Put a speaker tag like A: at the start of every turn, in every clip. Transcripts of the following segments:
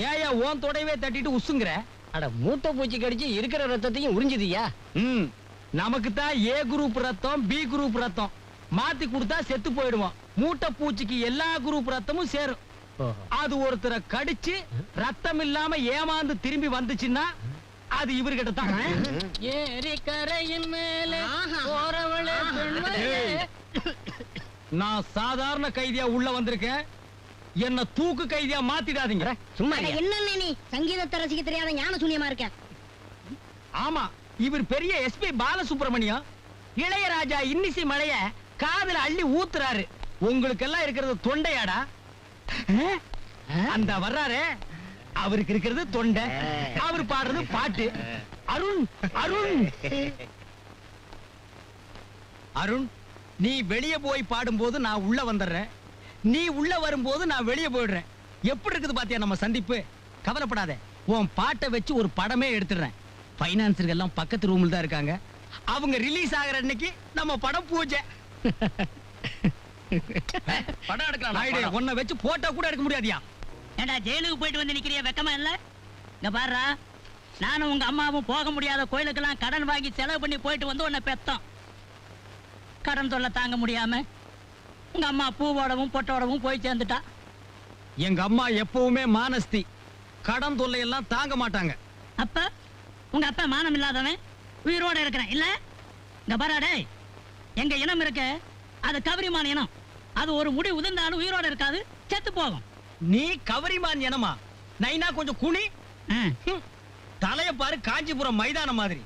A: ஏயா ஓன் தொடையவே தட்டிட்டு உசுங்குற?
B: அட மூட்டை பூச்சி கடிச்சு இருக்கிற ரத்தத்தையும் உறிஞ்சுதியா?
A: நமக்கு தான் ஏ குரூப் ரத்தம், பி குரூப் ரத்தம். மாத்தி கொடுத்தா செத்து போயிடுவோம். மூட்டை பூச்சிக்கு எல்லா குரூப் ரத்தமும் சேரும். அது ஒருத்தரை கடிச்சு ரத்தம் இல்லாம ஏமாந்து திரும்பி வந்துச்சுன்னா அது இவர்கிட்ட தான்.
B: ஏரி கரையின் மேலே போறவளே பெண்மையே.
A: நான் சாதாரண கைதியா உள்ள வந்திருக்கேன். என்ன தூக்கு கைதியா மாத்திடாதீங்க.
B: சும்மா
C: என்ன நீ சங்கீதத்தை ரசிக்க தெரியாத ஞான சூன்யமா இருக்க?
A: ஆமா, இவர் பெரிய எஸ்பி பாலசுப்ரமணியம். இளையராஜா இன்னிசை மழைய காதுல அள்ளி ஊத்துறாரு. உங்களுக்கு எல்லாம் இருக்கிறது தொண்டையாடா. அந்த வர்றாரு, அவருக்கு இருக்கிறது தொண்டை. அவர் பாடுறது பாட்டு. அருண் அருண் அருண், நீ வெளியே போய் பாடும்போது நான் உள்ள வந்துடுறேன். நீ உள்ள வரும்போது நான் வெளியே போயிடுறேன். எப்படி இருக்குது பாத்தியா நம்ம சந்திப்பு? கவலைப்படாத, உன் பாட்டை வச்சு ஒரு படமே எடுத்துடுறேன். பைனான்சர்கள் எல்லாம் பக்கத்து ரூம்ல தான் இருக்காங்க. அவங்க ரிலீஸ் ஆகிற அன்னைக்கு நம்ம படம் பூஜை.
B: படம் எடுக்கலாம்.
A: உன்னை வச்சு போட்டோ கூட எடுக்க முடியாதியா?
D: ஏண்டா ஜெயிலுக்கு போயிட்டு வந்து நிக்கிறிய, வெக்கமா இல்ல? இங்க பாருடா, நானும் உங்க அம்மாவும் போக முடியாத கோயிலுக்கெல்லாம் கடன் வாங்கி செலவு பண்ணி போயிட்டு வந்து உன்னை பெத்தோம். கடன் தொல்லை தாங்க முடியாம உங்க அம்மா பூவோடவும் பொட்டோடவும் போய் சேர்ந்துட்டா.
A: எங்க அம்மா எப்பவுமே மானஸ்தி. கடன் தொல்லை எல்லாம் தாங்க மாட்டாங்க.
D: அப்ப உங்க அப்பா மானம் இல்லாதவன் உயிரோட இருக்கிறேன் இல்ல? இங்க பாராடே, எங்க இனம் இருக்க அது கவரிமான இனம். அது ஒரு முடி உதிர்ந்தாலும் உயிரோட இருக்காது, செத்து போகும்.
A: நீ கவரிமான் இனமா? நைனா கொஞ்சம் குனி. தலைய பாரு, காஞ்சிபுரம் மைதானம் மாதிரி.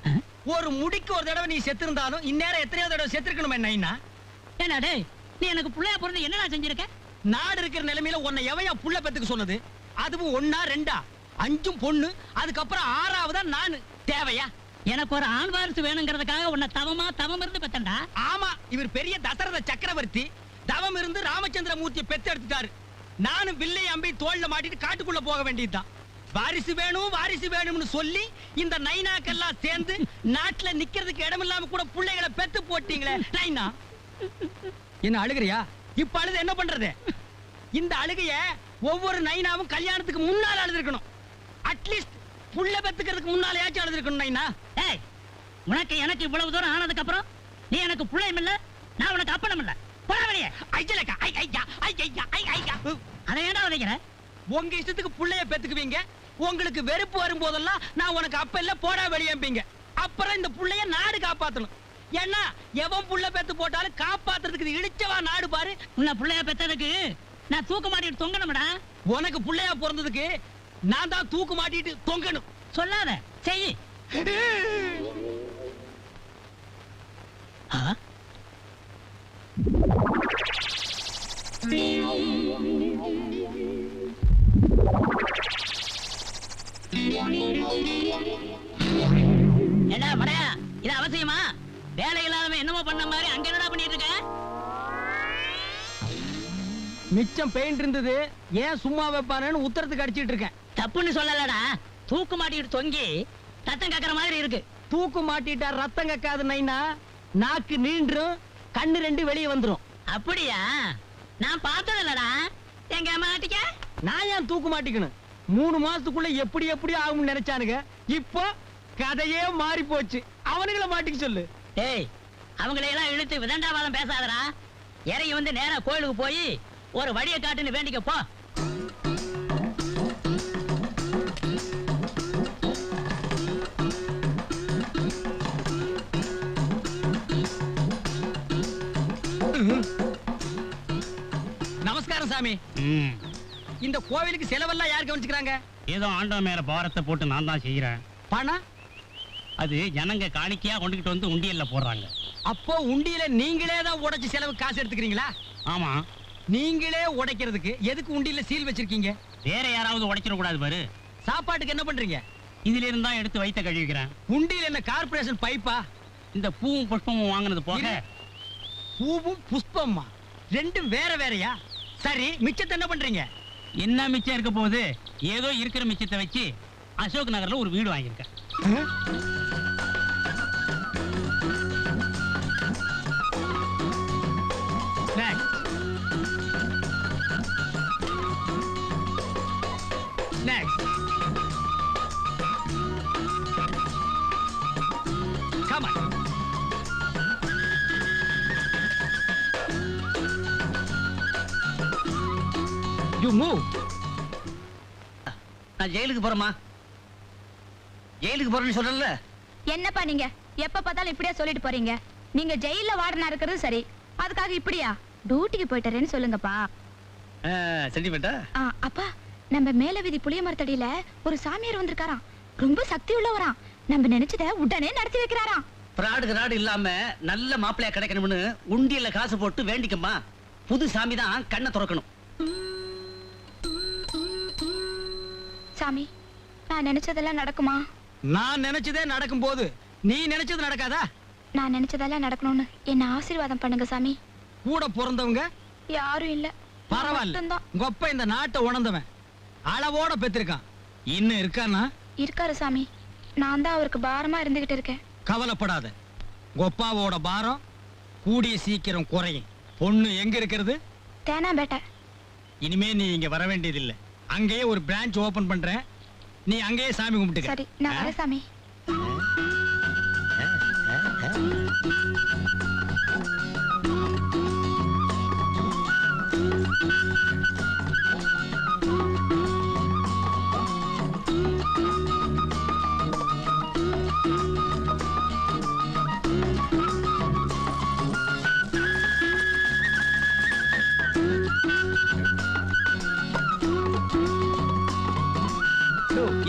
A: ஒரு முடிக்கு ஒரு தடவை நீ செத்து இருந்தாலும் இந்நேரம் எத்தனையோ தடவை செத்துருக்கணுமே நைனா.
D: ஏன்னா டேய், நீ எனக்கு புள்ளையா பிறந்து என்னடா செஞ்சிருக்க?
A: நாடு இருக்கிற நிலைமையில உன்னை எவையா புள்ள பெத்துக்கு சொன்னது? அதுவும் 1 2 5 பொண்ணு, அதுக்கப்புறம் 6வதா நானு. தேவையா?
D: எனக்கு ஒரு ஆண் வாரிசு வேணுங்கிறதுக்காக உன்னை தவம் இருந்து பெத்தண்டா.
A: ஆமா, இவர் பெரிய தசரத சக்கரவர்த்தி. தவம் இருந்து ராமச்சந்திர மூர்த்தியை பெத்து எடுத்துட்டாரு. நானும் வில்லை அம்பி தோல்ல மாட்டிட்டு காட்டுக்குள்ள போக வேண்டியதுதான். வாரிசு வேணும் வாரிசு வேணும்னு சொல்லி இந்த நைனாக்கெல்லாம் சேர்ந்து நாட்டுல நிக்கிறதுக்கு இடம் இல்லாம கூட பிள்ளைகளை பெத்து போட்டீங்களே நைனா. என்ன அழுகிறியா? இப்ப அழுது என்ன பண்றது? இந்த அழுகைய ஒவ்வொரு நைனாவும் கல்யாணத்துக்கு முன்னால அழுதுருக்கணும். அட்லீஸ்ட் புள்ள பெத்துக்கிறதுக்கு முன்னாலேயாச்சும் அழுதுருக்கணும் நைனா.
D: ஏய், உனக்கு எனக்கு இவ்வளவு தூரம் ஆனதுக்கு அப்புறம் நீ எனக்கு புள்ளையும் இல்ல, நான் உனக்கு அப்பனும் இல்ல. போடா வெளியே. அதை ஏன்டா உதைக்கிற?
A: உங்க இஷ்டத்துக்கு புள்ளைய பெத்துக்குவீங்க. உங்களுக்கு வெறுப்பு வரும்போதெல்லாம் நான் உனக்கு அப்ப இல்ல போடா வெளியேம்பீங்க. அப்புறம் இந்த புள்ளைய நாடு காப்பாத்தணும். ஏன்னா எவன் புள்ள பெத்து போட்டாலும் காப்பாத்துறதுக்கு இழிச்சவா நாடு பாரு.
D: உன்னை புள்ளைய பெத்ததுக்கு நான் தூக்கு மாட்டிட்டு தொங்கணும்டா.
A: உனக்கு புள்ளையா பிறந்ததுக்கு நான் தான் தூக்கு மாட்டிட்டு தொங்கணும்.
D: சொல்லாத, செய். என்ன மடையா, இது அவசியமா? வேலை இல்லாதவன் என்னமோ பண்ண மாதிரி அங்க என்னடா பண்ணிட்டு இருக்க?
A: மிச்சம் பெயிண்ட் இருந்தது, ஏன் சும்மா வைப்பானு உத்தரத்துக்கு அடிச்சிட்டு இருக்கேன்.
D: தப்புன்னு சொல்லலடா, தூக்கு மாட்டிட்டு தொங்கி ரத்தம் கக்கற மாதிரி இருக்கு.
A: தூக்கு மாட்டிட்டா ரத்தம் கக்காது நைனா. நாக்கு நீண்டும், கண்ணு 2 வெளியே வந்துரும்.
D: அப்படியா? நான் பார்த்தது இல்லடா. எங்க மாட்டிக்க?
A: நான் ஏன் தூக்கு மாட்டிக்கணும்? 3 மாசத்துக்குள்ள எப்படி எப்படி ஆகும்னு நினைச்சானுங்க. இப்போ கதையே மாறி போச்சு. அவனுங்களை மாட்டிக்க சொல்லு.
D: ஏய், அவங்களை எல்லாம் இழுத்து விதண்டாவாதம் பேசாதடா. இறங்கி வந்து நேரா கோயிலுக்கு போய் ஒரு வழியை காட்டுன்னு வேண்டிக்க போ.
A: நமஸ்காரம் சாமி. இந்த கோவிலுக்கு செலவெல்லாம் யார் கவனிச்சுக்கிறாங்க?
E: ஏதோ ஆண்டவன் மேல பாரத்தை போட்டு நான் தான் செய்யறேன்.
A: பணம்
E: அது ஜனங்க காணிக்கையா கொண்டுகிட்டு வந்து உண்டியல்ல போடுறாங்க.
A: அப்போ உண்டியல நீங்களே தான் உடைச்சு செலவு காசு எடுத்துக்கிறீங்களா?
E: ஆமா.
A: நீங்களே உடைக்கிறதுக்கு எதுக்கு உண்டியல சீல் வச்சிருக்கீங்க?
E: வேற யாராவது உடைச்சிட கூடாது பாரு.
A: சாப்பாட்டுக்கு என்ன பண்றீங்க?
E: இதுல இருந்தா எடுத்து வைத்த கழுவிக்கிறேன்.
A: உண்டியல என்ன கார்ப்பரேஷன் பைப்பா?
E: இந்த பூவும் புஷ்பமும் வாங்கினது போக.
A: பூவும் புஷ்பமா 2 வேற வேறயா? சரி, மிச்சத்தை என்ன பண்றீங்க?
E: என்ன மிச்சம் இருக்க போகுது? ஏதோ இருக்கிற மிச்சத்தை வச்சு அசோக் நகர்ல ஒரு வீடு வாங்கியிருக்கேன்.
A: Next. Come on. You move.
B: நான் ஜெயிலுக்கு போறேம்மா. ஜெயிலுக்கு போறேன்னு சொல்லல.
F: என்னப்பா நீங்க எப்ப பார்த்தாலும் இப்படியே சொல்லிட்டு போறீங்க? நீங்க ஜெயில்ல வார்டனா இருக்கிறது சரி, அதுக்காக இப்படியா? டியூட்டிக்கு போயிட்டறேன்னு சொல்லுங்கப்பா.
B: சென்டிமெண்டா?
F: அப்பா, நம்ம மேல வீதி புளிய மரத்தடியில ஒரு சாமியார் வந்திருக்காராம். ரொம்ப சக்தி உள்ளவராம். நம்ம நினைச்சத உடனே நடத்தி வைக்கிறாராம்.
B: பிராடுக்கு நாடு இல்லாம நல்ல மாப்பிள்ளையா கிடைக்கணும்னு உண்டியல்ல காசு போட்டு வேண்டிக்கம்மா. புது சாமி தான் கண்ணை திறக்கணும்.
F: சாமி, நான் நினைச்சதெல்லாம் நடக்குமா?
A: நான் நினைச்சதே நடக்கும் போது நீ நினைச்சது நடக்காதா?
F: நான் நினைச்சதெல்லாம் நடக்கணும்னு என்ன ஆசீர்வாதம் பண்ணுங்க சாமி.
A: கூட பிறந்தவங்க
F: யாரும் இல்ல.
A: பரவாயில்ல. உங்க அப்பா இந்த நாட்டை உணர்ந்தவன், அளவோட பெற்றிருக்கான். இன்னும் இருக்கானா?
F: இருக்காரு சாமி. நான் தான் அவருக்கு பாரமா இருந்துகிட்டு இருக்கேன்.
A: கவலைப்படாத, உங்க அப்பாவோட பாரம் கூடிய சீக்கிரம் குறையும். பொண்ணு எங்க இருக்கிறது?
F: தேனாம்பேட்டை.
A: இனிமே நீ இங்க வர வேண்டியதில்லை. அங்கேயே ஒரு பிரான்ச் ஓபன் பண்றேன். நீ அங்கேயே சாமி கும்பிட்டுக்க.
F: சரி, நான் வரேன் சாமி.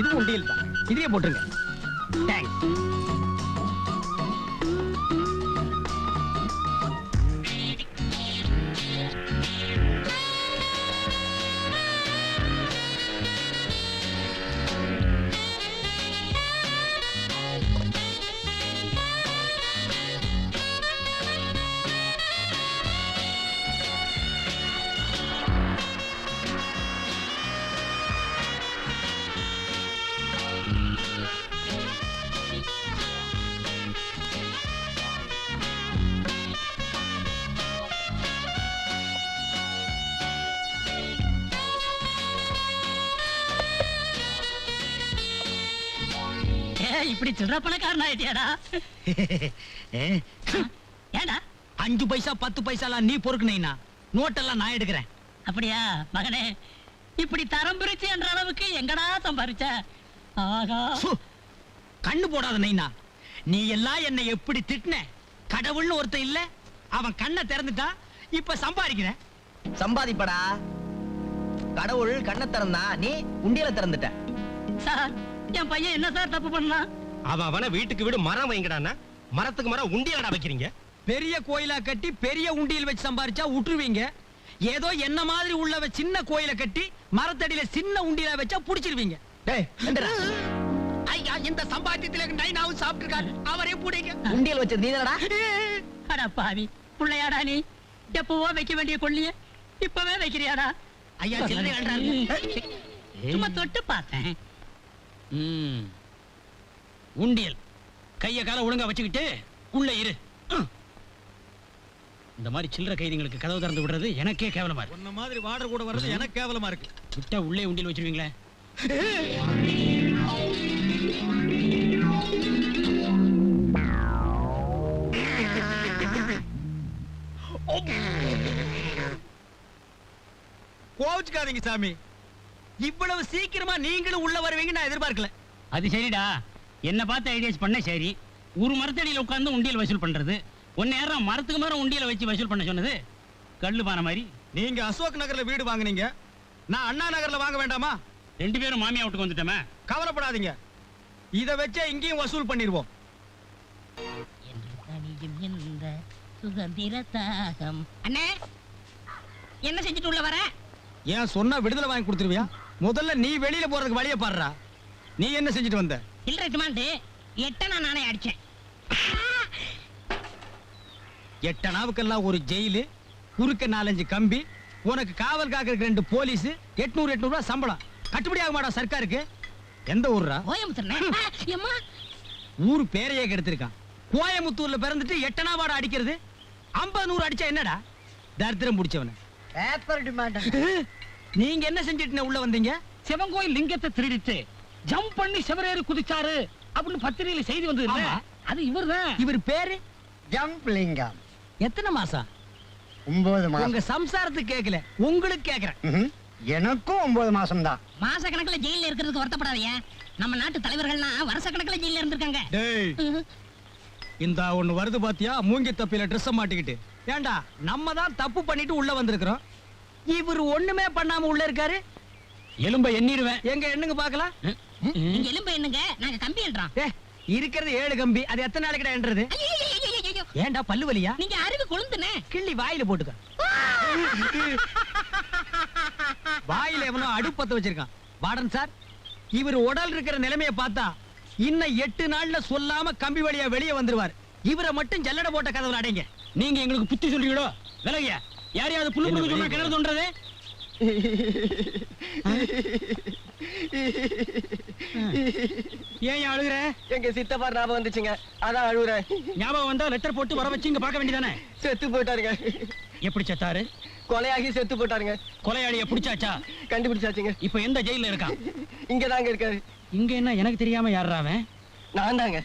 A: இது உண்டியல் தான், இதுலயே போட்டுருங்க. தேங்க்ஸ்.
D: இப்படி சில்லற பணக்காரன் ஆயிட்டியாடா? ஏடா
A: 5 பைசா 10 பைசாலாம் நீ பொறுக்குனீனா, நோட்டெல்லாம் நான் எடுக்கிறேன்.
D: அப்படியா மகனே? இப்படி தரம் பிரிச்சு என்ற அளவுக்கு எங்கடா சம்பாரிச்ச? ஆகா,
A: கண்ணு போடாத நைனா. நீ எல்லாம் என்னை எப்படி திட்டின? கடவுள்னு ஒருத்தன் இல்ல, அவன் கண்ணை திறந்துட்டா. இப்ப சம்பாதிக்கிற.
B: சம்பாதிப்படா. கடவுள் கண்ணை திறந்தா, நீ உண்டியல திறந்துட்ட.
D: சார், என் பையன் என்ன சார் தப்பு பண்ணா?
G: அவன வீட்டுக்கு வீடு மரம் வைங்கடான்னா மரத்துக்கு மரம் உண்டியலடா வைக்கிறீங்க.
A: பெரிய கோயிலா கட்டி பெரிய உண்டியல் வச்சு சம்பாரிச்சா விட்டுருவீங்க. ஏதோ என்ன மாதிரி உள்ளவ சின்ன கோயிலை கட்டி மரத்தடியில சின்ன உண்டியலா வச்சா புடிச்சிருவீங்க. ஐயா, இந்த சம்பாத்தியத்துல நைனாவும் சாப்பிட்டுருக்காரு, அவரே புடிங்க.
B: உண்டியல் வச்சது நீதானடா?
D: அட பாவி புள்ளையாடா நீ. எப்பவோ வைக்க வேண்டிய கொள்ளிய இப்பவே வைக்கிறியாடா?
A: ஐயா, சில்லறை வேண்டாம்.
D: சும்மா தொட்டு பார்த்தேன்.
A: உண்டியல் கைய கால ஒழுங்கா வச்சுக்கிட்டு உள்ள இரு. இந்த மாதிரி சில்லற கைதிங்களுக்கு கதவு திறந்து விடுறது எனக்கே கேவலமா இருக்கு. உன்ன மாதிரி வாடர் கூட வர்றது எனக்கு கேவலமா இருக்கு. விட்டா உள்ளே உண்டியல் வச்சிருவீங்களே. கோவிச்சுக்காதீங்க சாமி, இவ்வளவு சீக்கிரமா நீங்களும் உள்ள வருவீங்க நான் எதிர்பார்க்கல.
E: அது சரிடா, என்ன பார்த்து ஐடியாஸ் பண்ண சரி. ஒரு மரத்தடியில உட்கார்ந்து உண்டியல் வசூல் பண்றது, ஒன்னு நேரம் மரத்துக்கு மரம் உண்டியல வச்சு வசூல் பண்ண சொன்னது கல்லு பான மாதிரி.
A: நீங்க அசோக் நகர்ல வீடு வாங்குனீங்க, நான் அண்ணா நகர்ல வாங்க வேண்டாமா?
E: 2 பேரும் மாமியா வீட்டுக்கு வந்துட்டோமே.
A: கவலைப்படாதீங்க, இத வச்சே இங்கேயும் வசூல் பண்ணிடுவோம்.
D: சுதந்திர தாகம். அண்ணே, என்ன செஞ்சுட்டு உள்ள வர?
A: ஏன் சொன்னா விடுதலை வாங்கி கொடுத்துருவியா? முதல்ல நீ வெளியில போறதுக்கு வழிய பாடுறா. நீ என்ன செஞ்சுட்டு வந்த?
D: இல்ல, 8 நானே அடிச்சேன்.
A: 8 நாவுக்கெல்லாம் ஒரு ஜெயிலு, குறுக்க 4-5 கம்பி, உனக்கு காவல் காக்கிறதுக்கு 2 போலீஸ், 800 ரூபாய் சம்பளம். கட்டுப்படி ஆக மாட்டா சர்க்காருக்கு? எந்த ஊர்ரா?
D: கோயம்புத்தூர்.
A: ஊரு பேரையே கெடுத்திருக்கான். கோயம்புத்தூர்ல பிறந்துட்டு 8 நாவாட அடிக்கிறது? 50-100 அடிச்சா என்னடா? தரித்திரம் பிடிச்சவன. நீங்க என்ன செஞ்சுட்டு உள்ள வந்தீங்க?
E: சிவன் கோயில் லிங்கத்தை திருடிட்டு ஜம்ப் பண்ணி சிவரேறி குதிச்சாரு அப்படின்னு பத்திரிகையில செய்தி வந்தது இல்ல?
A: ஆமா.
E: அது இவர்தான்.
A: இவர் பேரு
H: ஜம்ப் லிங்கம்.
A: எத்தனை மாசம்?
H: 9 மாசம்.
A: உங்க சம்சாரத்துக்கு கேக்கல, உங்களுக்கு கேக்குறேன்.
H: ம்ஹும். எனக்கும் 9 மாசம் தான்.
C: மாச கணக்குல ஜெயில இருக்கிறதுக்கு வருத்தப்படாதீங்க. நம்ம நாட்டு தலைவர்கள்லாம் வருஷ கணக்குல ஜெயில இருந்திருக்காங்க.
A: டேய், இந்த ஒண்ணு வருது பாத்தியா? மூங்கி தப்பில ட்ரெஸ் மாட்டிக்கிட்டு. ஏண்டா, நம்ம தான் தப்பு பண்ணிட்டு உள்ள வந்திருக்கிறோம். இவர் ஒண்ணுமே பண்ணாம உள்ள இருக்காரு.
E: எலும்ப எண்ணிடுவேன்.
A: எங்க எண்ணுங்க பாக்கலாம்.
C: நீங்க எலும்பு என்னங்க, நாங்க கம்பி எழுறோம்.
A: இருக்கிறது 7 கம்பி. அது எத்தனை நாளைக்கு என்றது? ஏண்டா பல்லு வலியா?
C: நீங்க அறிவு கொழுந்துனே.
A: கிள்ளி வாயில போட்டுக்க. வாயில எவனோ அடுப்பத்த வச்சிருக்கான். வார்டன் சார், இவர் உடல் இருக்கிற நிலைமையை பார்த்தா இன்னும் 8 நாள்ல சொல்லாம கம்பி வழியா வெளியே வந்துருவார். இவரை மட்டும் ஜல்லடை போட்ட கதவுல அடைங்க.
E: நீங்க எங்களுக்கு புத்தி சொல்றீங்களோ? விலகிய யாரையாவது புல்லு புல்லு சொன்னா கிணறு தோன்றது? ஏன் அழுகுற?
I: எங்க சித்தப்பா ஞாபகம் வந்துச்சுங்க, அதான் அழுகுறேன்.
E: ஞாபகம் வந்தா லெட்டர் போட்டு வர வச்சு இங்க பார்க்க வேண்டியதானே?
I: செத்து போயிட்டாருங்க.
E: எப்படி செத்தாரு?
I: கொலையாகி செத்து போயிட்டாருங்க.
E: கொலையாளிய பிடிச்சாச்சா?
I: கண்டுபிடிச்சாச்சுங்க.
E: இப்ப எந்த ஜெயில இருக்கான்?
I: இங்கதாங்க இருக்காரு.
E: இங்க என்ன எனக்கு தெரியாம யாரா அவன்?
I: நான் தாங்க.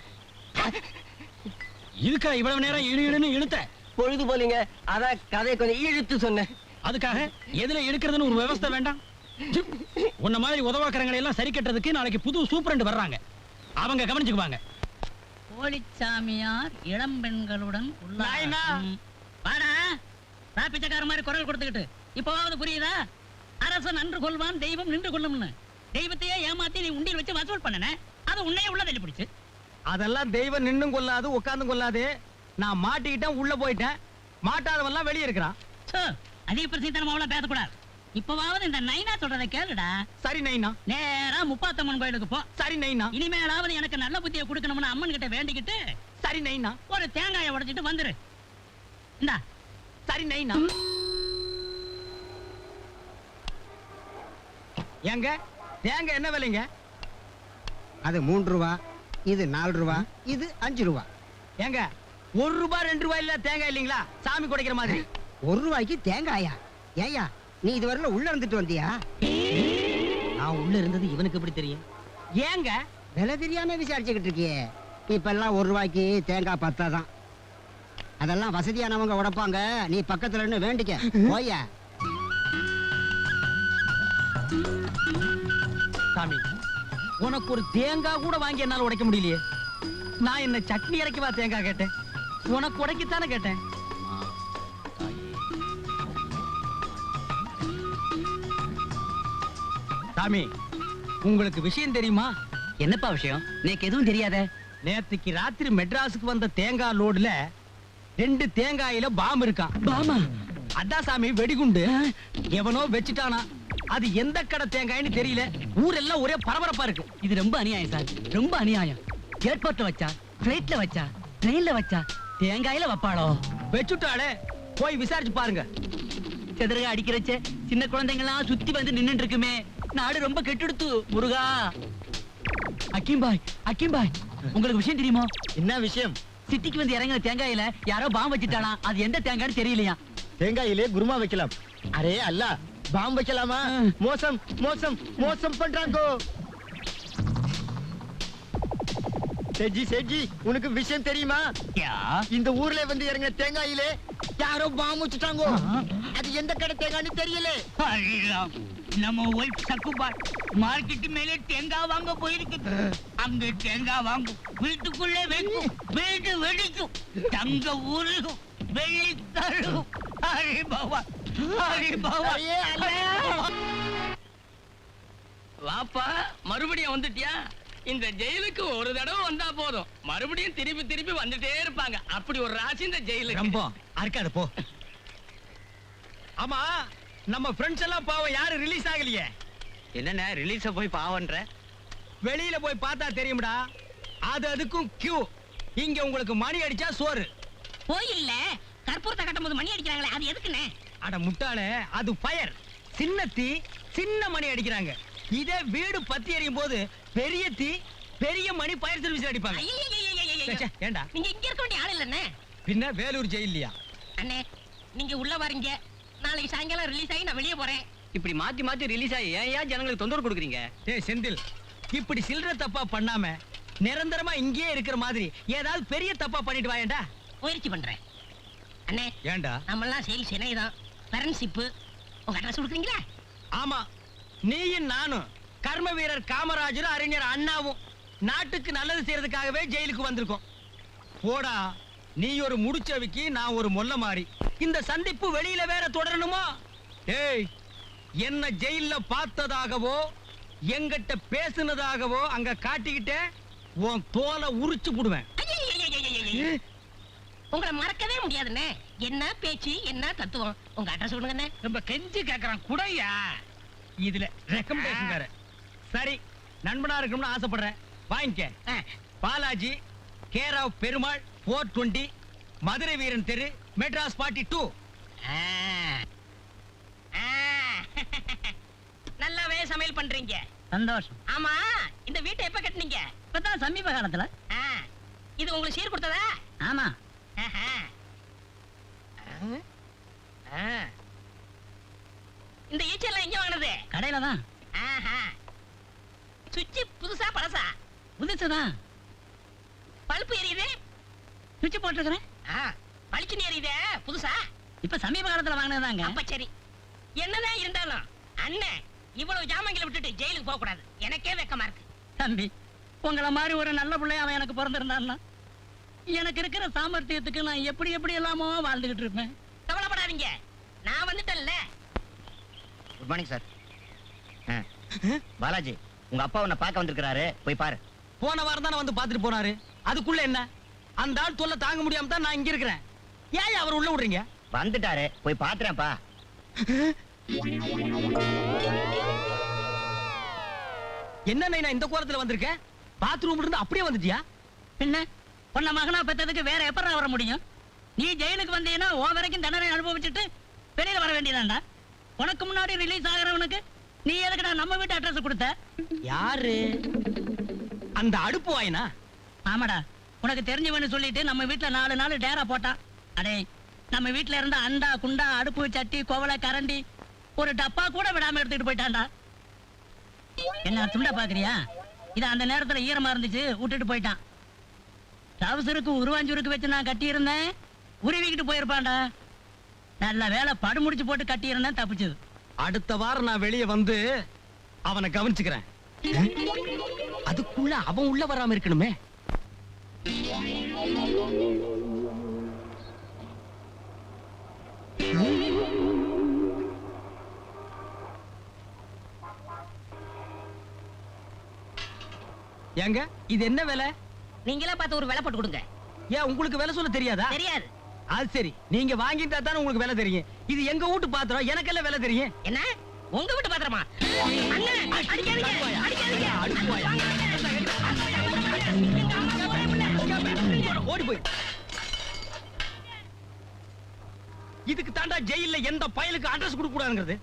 E: இதுக்கா இவ்வளவு நேரம் இழுன்னு இழுத்த?
I: பொழுது போலீங்க, அதான் கதையை கொஞ்சம் இழுத்து சொன்னேன்.
E: அதுக்காக எதுல எடுக்கிறதுன்னு ஒரு விவஸ்தை வேண்டாம்? உன்ன மாதிரி உதவாக்கறங்களை எல்லாம் சரி கட்டுறதுக்கு நாளைக்கு புது சூப்பரண்ட் வர்றாங்க. அவங்க கவனிச்சுக்குவாங்க.
D: போலிச்சாமியார் இளம் பெண்களுடன்
A: நாயனா.
D: வாடா, பிச்சைக்கார மாதிரி குரல் கொடுத்துக்கிட்டு இப்போவாவது புரியுதா? அரசன் நன்று கொள்வான், தெய்வம் நின்று கொள்ளும்னு. தெய்வத்தையே ஏமாத்தி நீ உண்டியில் வச்சு வசூல் பண்ணன, அது உன்னையே உள்ள தள்ளி பிடிச்சு.
A: அதெல்லாம் தெய்வம் நின்னும் கொள்ளாது, உட்கார்ந்தும் கொள்ளாது. நான் மாட்டிக்கிட்டேன், உள்ள போயிட்டேன். மாட்டாதவெல்லாம் வெளியே இருக்கிறான்.
D: அதிக பிரசித்தனமா அவ்வளவு பேசக்கூடாது. இப்பவாவது இந்த நைனா சொல்றதை கேளுடா.
A: சரி நைனா.
D: நேரா முப்பாத்தம்மன் கோயிலுக்கு போ.
A: சரி நைனா.
D: இனிமேலாவது எனக்கு நல்ல புத்தியை கொடுக்கணும்னு அம்மன் கிட்ட வேண்டிக்கிட்டு
A: சரி நைனா.
D: ஒரு தேங்காயை உடைச்சிட்டு வந்துரு. இந்தா.
A: சரி நைனா. ஏங்க, தேங்காய் என்ன விலைங்க?
H: அது 3 ரூபா, இது 4 ரூபா, இது 5 ரூபா.
A: ஏங்க, 1 ரூபாய் 2 ரூபாய் இல்ல தேங்காய் இல்லீங்களா? சாமி குடைக்கிற மாதிரி.
H: 1 ரூபாய்க்கு தேங்காயா? ஏயா, நீ இதுவரையில உள்ள இருந்துட்டு வந்தியா?
A: நான் உள்ள இருந்தது இவனுக்கு எப்படி தெரியும்? ஏங்க
H: விலை தெரியாம விசாரிச்சுக்கிட்டு இருக்கியே. இப்ப எல்லாம் 1 ரூபாய்க்கு தேங்காய் பத்தாதான். அதெல்லாம் வசதியானவங்க உடைப்பாங்க. நீ பக்கத்துல இருந்து வேண்டிக்க போயா.
A: சாமி, உனக்கு ஒரு தேங்காய் கூட வாங்கி என்னால உடைக்க முடியலையே. நான் என்ன சட்னி இறக்கிவா தேங்காய் கேட்டேன்? உனக்கு உடைக்கத்தானே கேட்டேன். சாமி, உங்களுக்கு விஷயம் தெரியுமா?
B: என்னப்பா விஷயம்? எனக்கு எதுவும் தெரியாத.
A: நேத்துக்கு ராத்திரி மெட்ராஸுக்கு வந்த தேங்காய் லோடுல 2 தேங்காயில பாம் இருக்கான்.
B: பாமா?
A: அதான் சாமி, வெடிகுண்டு. எவனோ வச்சுட்டானா. அது எந்த கடை தேங்காய்னு தெரியல. ஊரெல்லாம் ஒரே பரபரப்பா இருக்கு.
B: இது ரொம்ப அநியாயம் சார், ரொம்ப அநியாயம். ஏர்போர்ட்ல வச்சா, பிளைட்ல வச்சா, ட்ரெயின்ல வச்சா, தேங்காயில வைப்பாளோ?
A: வச்சுட்டாளே, போய் விசாரிச்சு பாருங்க.
B: செதறக அடிக்கிறச்ச சின்ன குழந்தைங்களாம் சுத்தி வந்து நின்னுட்டு இருக்குமே. நாடு ரொம்ப கெட்டுடுத்து முருகா. அக்கிம்பாய், அக்கிம்பாய், உங்களுக்கு விஷயம் தெரியுமா?
H: என்ன விஷயம்?
B: சிட்டிக்கு வந்து இறங்கின தேங்காயில யாரோ பாம் வச்சுட்டானா. அது எந்த தேங்காய்னு தெரியலையா?
H: தேங்காயிலே குருமா வைக்கலாம். அரே அல்ல, பாம் வைக்கலாமா? மோசம் மோசம் மோசம் பண்றாங்க. சேஜி சேஜி, உனக்கு விஷயம் தெரியுமா? இந்த ஊர்ல வந்து இறங்கின தேங்காயிலே யாரோ பாம் வச்சுட்டாங்க. அது எந்த கடை தேங்காய்னு தெரியல.
D: நம்ம ஒய்ஃப் சக்குபாய் மார்க்கெட் மேலே தேங்காய் வாங்க போயிருக்கு. அங்க தேங்காய் வாங்கும், வீட்டுக்குள்ளே வைக்கும், வீடு வெடிக்கும், தங்க ஊருகும், வெள்ளி தரும். ஹரி பாபா, ஹரி பாபா.
E: வாப்பா, மறுபடியும் வந்துட்டியா? இந்த ஜெயிலுக்கு ஒரு தடவை வந்தா போதும், மறுபடியும் திருப்பி திருப்பி வந்துட்டே இருப்பாங்க. அப்படி ஒரு ராசி இந்த ஜெயிலுக்கு.
A: ரொம்ப அறுக்காது போ. ஆமா, நம்ம ஃப்ரெண்ட்ஸ் எல்லாம் பாவம் யாரும் ரிலீஸ் ஆகலையே.
B: என்னென்ன ரிலீஸ போய் பாவன்ற?
A: வெளியில போய் பார்த்தா தெரியும்டா. அது அதுக்கும் கியூ. இங்க உங்களுக்கு மணி அடிச்சா சோறு.
C: கோயில்ல கற்பூரத்தை கட்டும் போது மணி அடிக்கிறாங்களே, அது எதுக்குண்ணே?
A: அட முட்டாளே, அது ஃபயர். சின்ன தீ, சின்ன மணி அடிக்கிறாங்க. இதே வீடு பத்தி எரியும் போது பெரிய தீ, பெரிய மணி ஃபயர் சர்வீஸ் அடிப்பாங்க. ச்சே, ஏண்டா
C: நீங்க இங்க இருக்க வேண்டிய ஆள் இல்லண்ணே.
A: பின்ன வேலூர் ஜெயிலியா?
C: அண்ணே, நீங்க உள்ள வரீங்க. நாளைக்கு சாயங்காலம் ரிலீஸ் ஆகி நான் வெளியே போறேன்.
B: இப்படி மாத்தி மாத்தி ரிலீஸ் ஆகி ஏன் ஜனங்களுக்கு தொந்தரவு கொடுக்குறீங்க?
A: டேய் செந்தில், இப்படி சில்லற தப்பா பண்ணாம நிரந்தரமா இங்கேயே இருக்கிற மாதிரி ஏதாவது பெரிய தப்பா பண்ணிட்டு வாயேண்டா.
C: முயற்சி பண்றேன். அண்ணே,
A: ஏண்டா?
C: நம்ம எல்லாம் சேல்ஸ் இணையதான், ஃப்ரெண்ட்ஷிப். உங்க அட்ரஸ் கொடுக்குறீங்களா?
A: ஆமா, நீயும் நானும் கர்ம வீரர் காமராஜரும் அறிஞர் அண்ணாவும் நாட்டுக்கு நல்லது செய்யறதுக்காகவே ஜெயிலுக்கு வந்திருக்கோம். போடா, நீ ஒரு முடிச்சவிக்கு, நான் ஒரு மொல்ல மாறி. இந்த சந்திப்பு வெளியில வேற தொடரணுமா? ஏய், என்ன ஜெயில்ல பார்த்ததாகவோ எங்கிட்ட பேசுனதாகவோ அங்க காட்டிக்கிட்டே உன் தோலை உரிச்சு புடுவேன்.
C: உங்களை மறக்கவே முடியாதுண்ணே. என்ன பேச்சு, என்ன தத்துவம். உங்க அட்ரஸ் கொடுங்க.
A: ரொம்ப கெஞ்சி கேக்குறான், குடையா. இதுல ரெக்கமெண்டேஷன் வேற. சரி, நண்பனா இருக்கணும்னு ஆசைப்படுறேன், வாங்கிக்க. பாலாஜி, கேர் ஆஃப் பெருமாள், 420, மதுரை வீரன் தெரு, மெட்ராஸ் 42.
C: நல்லாவே சமையல் பண்றீங்க.
D: சந்தோஷம்.
C: ஆமா, இந்த வீட்டை எப்ப கட்டுனீங்க?
D: இப்பதான் சமீப காலத்துல.
C: இது உங்களுக்கு சீர் கொடுத்ததா?
D: ஆமா.
C: இந்த ஈச்செல்லாம் எங்க வாங்கினது?
D: கடையில தான்.
C: சுவிட்ச் புதுசா பழசா?
D: புதுசுதான்.
C: பல்பு எரியுது.
D: சுவிட்ச் போட்டுருக்கிறேன்.
C: பளிச்சுன்னு எரியுதே, புதுசா?
D: இப்ப சமீப காலத்துல வாங்கினதாங்க.
C: அப்ப சரி. என்னதான் இருந்தாலும் அண்ணன் இவ்வளவு ஜாமங்களை விட்டுட்டு ஜெயிலுக்கு போக கூடாது. எனக்கே வெக்கமா இருக்கு.
D: தம்பி, உங்கள மாதிரி ஒரு நல்ல பிள்ளை அவன் எனக்கு பிறந்திருந்தான்னா எனக்கு இருக்கிற சாமர்த்தியத்துக்கு நான் எப்படி எப்படி எல்லாமோ வாழ்ந்துகிட்டு இருப்பேன்.
C: கவலைப்படாதீங்க, நான் வந்துட்டேன்ல.
H: Good morning sir. பாலாஜி, உங்க அப்பா உன்னை பார்க்க வந்திருக்கிறாரு, போய் பாரு.
A: போன வாரம் தானே வந்து பாத்துட்டு போனாரு. அதுக்குள்ள என்ன? அந்த ஆள் தொல்லை தாங்க முடியாம தான் நான் இங்க இருக்கிறேன். ஏன் அவர் உள்ள விடுறீங்க?
H: வந்துட்டாரு, போய் பாத்துறேன்ப்பா.
A: என்ன நான் இந்த கோரத்துல வந்திருக்கேன்? பாத்ரூம்ல இருந்து அப்படியே வந்துட்டியா?
D: என்ன உன்ன மகனா பெற்றதுக்கு வேற எப்படா வர முடியும்? நீ ஜெயிலுக்கு வந்தீங்கன்னா ஓ வரைக்கும் தண்டனை அனுபவிச்சுட்டு வெளியில வர வேண்டியதாண்டா. உனக்கு முன்னாடி ரிலீஸ் ஆகிறவனுக்கு நீ எதுக்குடா நம்ம வீட்டு அட்ரஸ் கொடுத்த?
A: யாரு? அந்த அடுப்பு வாயினா?
D: ஆமாடா, உனக்கு தெரிஞ்சவன்னு சொல்லிட்டு நம்ம வீட்டுல 4 நாள் டேரா போட்டான். அடே, நம்ம வீட்டுல இருந்த அண்டா குண்டா அடுப்பு சட்டி கோவலை கரண்டி ஒரு டப்பா கூட விடாம எடுத்துட்டு போயிட்டான்டா. என்ன துண்டா பாக்குறியா? இது அந்த நேரத்துல ஈரமா இருந்துச்சு, விட்டுட்டு போயிட்டான். டவுசருக்கு உருவாஞ்சூருக்கு வச்சு நான் கட்டி இருந்தேன், உருவிக்கிட்டு போயிருப்பான்டா. நல்ல வேலை படு முடிச்சு போட்டு கட்டி இருந்தேன், தப்பிச்சது.
A: அடுத்த வாரம் நான் வெளியே வந்து அவனை கவனிச்சுக்கிறேன். அதுக்குள்ள அவன் உள்ள வராம இருக்கணுமே. ஏங்க, இது என்ன வேலை?
C: நீங்களே பார்த்து ஒரு விலை போட்டு கொடுங்க.
A: ஏன் உங்களுக்கு வேலை சொல்ல தெரியாதா?
C: தெரியாது.
A: அது சரி, நீங்க வாங்கிட்டா தானே உங்களுக்கு வேலை தெரியும். இது எங்க வீட்டு பாத்திரம், எனக்கெல்லாம் வேலை தெரியும்.
C: என்ன உங்க வீட்டு பாத்திரமா? அண்ணே, அடிக்காதீங்க, அடிக்காதீங்க.
A: அடுப்புவாயா? ஓடி போய். இதுக்கு தாண்டா ஜெயில்ல எந்த பயலுக்கு அட்ரஸ் கொடுக்க கூடாதுங்கிறது.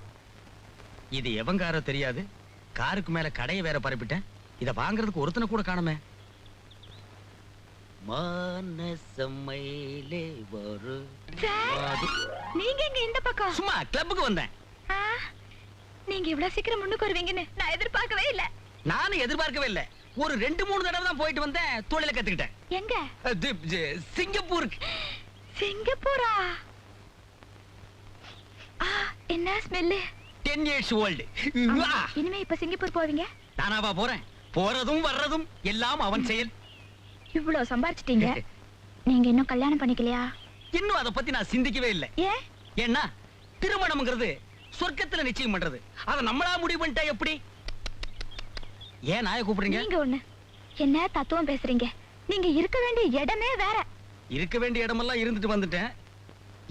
A: இது எவங்காரோ தெரியாது. காருக்கு மேல கடையை வேற பரப்பிட்டேன். இத வாங்குறதுக்கு ஒருத்தனை கூட காணுமே. மனசமையிலே ஒரு
F: நீங்க எங்க இந்த பக்கம்?
A: சும்மா கிளப்புக்கு வந்தேன்.
F: நீங்க இவ்வளவு சீக்கிரம் முன்னுக்கு வருவீங்கன்னு நான் எதிர்பார்க்கவே இல்ல.
A: நானும் எதிர்பார்க்கவே இல்ல. ஒரு 2-3 தடவை தான் போயிட்டு வந்தேன், தொழில கத்துக்கிட்டேன்.
F: எங்க?
A: சிங்கப்பூருக்கு.
F: சிங்கப்பூரா? என்ன ஸ்மெல்லு?
A: 10 years old.
F: இனிமே இப்ப சிங்கப்பூர் போவீங்க?
A: நானாவா போறேன்? போறதும் வர்றதும் எல்லாம் அவன் செயல்.
F: இவ்வளவு சம்பாரிச்சிட்டீங்க, நீங்க இன்னும் கல்யாணம் பண்ணிக்கலையா?
A: இன்னும் அத பத்தி நான் சிந்திக்கவே இல்லை.
F: ஏன்?
A: ஏன்னா திருமணம்ங்கிறது சொர்க்கத்துல நிச்சயம் பண்றது. அத நம்மளா முடிவு பண்ணிட்டா எப்படி? ஏன் நாயை கூப்பிடுறீங்க?
F: நீங்க ஒண்ணு என்ன தத்துவம் பேசுறீங்க? நீங்க இருக்க வேண்டிய இடமே வேற.
A: இருக்க வேண்டிய இடமெல்லாம் இருந்துட்டு வந்துட்டேன்.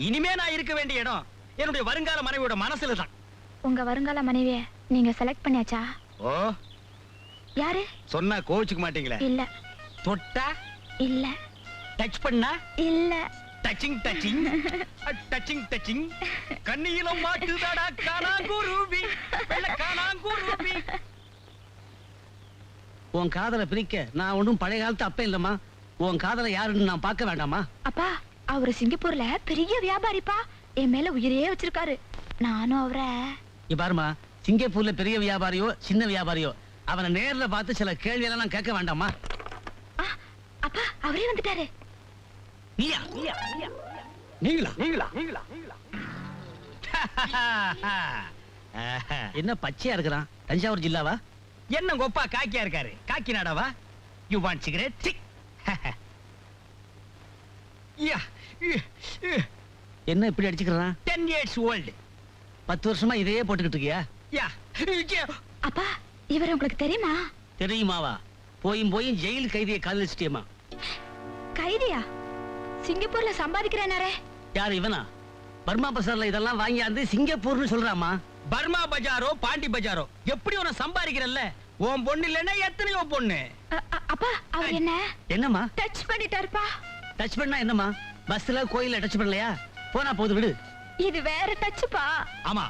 A: இனிமே நான் இருக்க வேண்டிய இடம் என்னுடைய வருங்கால மனைவியோட மனசுல தான்.
F: உங்க வருங்கால மனைவிய நீங்க செலக்ட் பண்ணியாச்சா?
A: ஓ,
F: யாரு?
A: சொன்னா கோவிச்சுக்க மாட்டீங்களே.
F: இல்ல.
A: தொட்டா?
F: இல்ல.
A: டச் பண்ணா?
F: இல்ல.
A: டச்சிங் டச்சிங் டச்சிங் டச்சிங் கண்ணியிலும் மாட்டுதடா காணாங்குருவி, வெள்ளை காணாங்குருவி.
B: உன் காதலை பிரிக்க நான் ஒன்றும் பழைய காலத்து அப்ப இல்லம்மா. உன் காதலை யாருன்னு நான் பார்க்க வேண்டாமா?
F: அப்பா, அவரு சிங்கப்பூர்ல பெரிய வியாபாரிப்பா. என் மேல உயிரே வச்சிருக்காரு. நானும் அவரை
B: இங்க பாருமா, சிங்கப்பூர்ல பெரிய வியாபாரியோ சின்ன வியாபாரியோ அவனை நேர்ல பார்த்து சில கேள்வி எல்லாம் கேட்க வேண்டாமா?
F: ஆ, அப்பா அவரே வந்துட்டாரு.
B: நீயா நீங்களா என்ன பச்சையா இருக்கிறான்? தஞ்சாவூர் ஜில்லாவா?
A: என்ன கொப்பா காக்கியா இருக்காரு? காக்கி நாடாவா? You want cigarette?
B: என்ன இப்படி அடிச்சுக்கிறான்?
A: 10 years old.
B: 10 வருஷமா இதையே போட்டுக்கிட்டு இருக்கியா?
F: அப்பா இவர் உங்களுக்கு தெரியுமா?
B: தெரியுமாவா? போயும் ஜெயில் கைதியை காதலிச்சிட்டியம்மா.
F: கைதியா? சிங்கப்பூர்ல சம்பாதிக்கிறேனாரே.
B: யாரு இவனா? பர்மா பசார்ல இதெல்லாம் வாங்கியாந்து சிங்கப்பூர்னு சொல்றாமா.
A: பர்மா பஜாரோ பாண்டி பஜாரோ எப்படி உன சம்பாதிக்கிறல்ல? உன் பொண்ணு இல்லைன்னா எத்தனையோ பொண்ணு.
F: அப்பா அவர் என்ன
B: என்னம்மா
F: டச் பண்ணிட்டாருப்பா.
B: டச் பண்ணா என்னம்மா? பஸ்ல கோயில்ல டச் பண்ணலையா? போனா போது விடு.
F: இது வேற டச்சுப்பா.
A: ஆமா,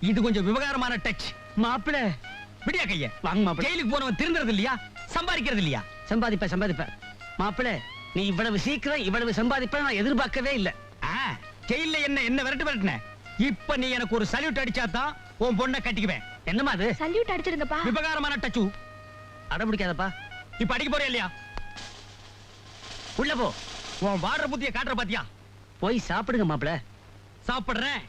A: இது கொஞ்சம் விவகாரமான டச்.
B: மாப்பிள
A: விடியா கைய
B: வாங்க மாப்பிள.
A: ஜெயிலுக்கு போனவன் திருந்துறது இல்லையா? சம்பாதிக்கிறது இல்லையா?
B: சம்பாதிப்ப மாப்பிள. நீ இவ்வளவு சீக்கிரம் இவ்வளவு சம்பாதிப்ப நான் எதிர்பார்க்கவே இல்ல.
A: ஜெயில என்ன விரட்டுன? இப்ப நீ எனக்கு ஒரு சல்யூட் அடிச்சாதான் உன் பொண்ணை கட்டிக்குவேன்.
B: என்னம்மா அது?
F: சல்யூட் அடிச்சிருங்கப்பா.
A: விவகாரமான டச்சு.
B: அடம்பிடிக்காதப்பா.
A: இப்ப அடிக்க போறியா இல்லையா?
B: உள்ள போ.
A: உன் வாடுற புத்திய காட்டுற பாத்தியா?
B: போய் சாப்பிடுங்க மாப்பிள.
A: சாப்பிடுறேன்.